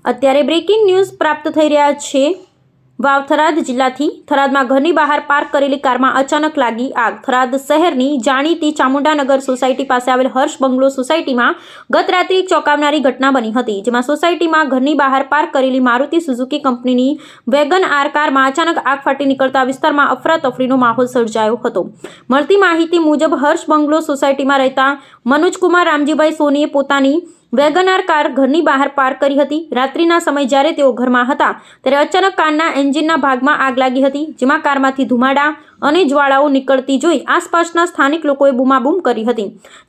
અત્યારે breaking news પ્રાપ્ત થઈ રહ્યા છે વાવ થરાદ જિલ્લાથી। થરાદમાં ઘરની બહાર પાર્ક કરેલી કારમાં અચાનક લાગી આગ। થરાદ શહેરની જાણીતી ચામુંડાનગર સોસાયટી પાસે આવેલ હર્ષ બંગલો સોસાયટીમાં ગત રાત્રે એક ચોંકાવનારી ઘટના બની હતી, જેમાં સોસાયટીમાં ઘરની બહાર પાર્ક કરેલી મારુતિ સુઝુકી કંપનીની વેગન આર કારમાં અચાનક આગ ફાટી નીકળતા વિસ્તારમાં અફરાતફરીનો માહોલ સર્જાયો હતો। મળતી માહિતી મુજબ હર્ષ બંગલો સોસાયટીમાં રહેતા મનોજકુમાર રામજીભાઈ સોનીએ પોતાની વેગનાર કાર ઘરની બહાર પાર્ક કરી હતી। રાત્રિના સમય જ્યારે તેઓ ઘરમાં હતા ત્યારે અચાનક કારના એન્જિનના ભાગમાં આગ લાગી હતી, જેમાં કારમાંથી ધુમાડા અને જ્વાળાઓ નીકળતી જોઈ આસપાસના સ્થાનિક લોકોએ બૂમાબૂમ કરી હતી,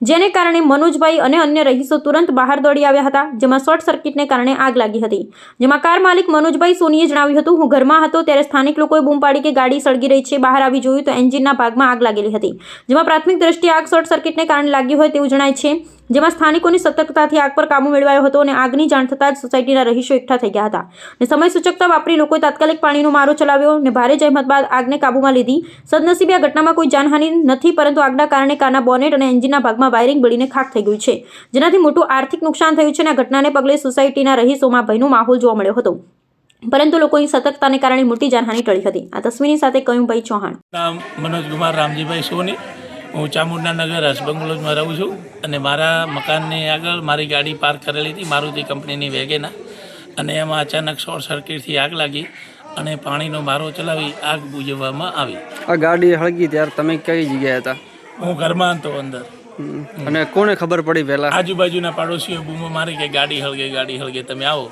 જેને કારણે મનોજભાઈ અને અન્ય રહીશો તુરંત બહાર દોડી આવ્યા હતા, જેમાં શોર્ટ સર્કિટને કારણે આગ લાગી હતી। જેમાં કાર માલિક મનોજભાઈ સોનીએ જણાવ્યું હતું, હું ઘરમાં હતો ત્યારે સ્થાનિક લોકોએ બૂમ પાડી કે ગાડી સળગી રહી છે। બહાર આવી જોયું તો એન્જિનના ભાગમાં આગ લાગેલી હતી, જેમાં પ્રાથમિક દ્રષ્ટિએ આગ શોર્ટ સર્કિટને કારણે લાગી હોય તેવું જણાય છે। જેમાં સ્થાનિકોની સતર્કતાથી આગ પર કાબુ મેળવાયો હતો અને આગની જાણ થતાં જ સોસાયટીના રહીશો એકઠા થઈ ગયા હતા અને સમય સૂચકતા વાપરી લોકોએ તાત્કાલિક પાણીનો મારો ચલાવ્યો અને ભારે જહેમત બાદ આગને કાબૂમાં લીધી। સદનસીબે આ ઘટનામાં કોઈ જાનહાનિ નથી, પરંતુ આગના કારણે કારના બોનેટ અને એન્જિનના ભાગમાં વાયરિંગ બળીને ખાખ થઈ ગયું છે, જેનાથી મોટું આર્થિક નુકસાન થયું છે અને આ ઘટનાને પગલે સોસાયટીના રહીશોમાં ભયનો માહોલ જોવા મળ્યો હતો, પરંતુ લોકોની સતર્કતાને કારણે મોટી જાનહાનિ ટળી હતી। આ તસવીરની સાથે કયુંભાઈ ચૌહાણ। મનોજકુમાર રામજીભાઈ સોની, હું ચામુંડાનગર હર્ષ બંગલોમાં રહું છું અને મારા મકાનની આગળ મારી ગાડી પાર્ક કરેલી હતી મારુતિ કંપનીની વેગેના, અને એમાં અચાનક શોર્ટ સર્કિટથી આગ લાગી અને પાણીનો મારો ચલાવી આગ બુઝાવવામાં આવી। આ ગાડી હળગી ત્યારે તમે કઈ જગ્યાએ હતા? હું ઘરમાં હતો અંદર। અને કોને ખબર પડી પહેલા? આજુબાજુના પાડોશીઓ બૂમો મારી કે ગાડી હળગે, તમે આવો।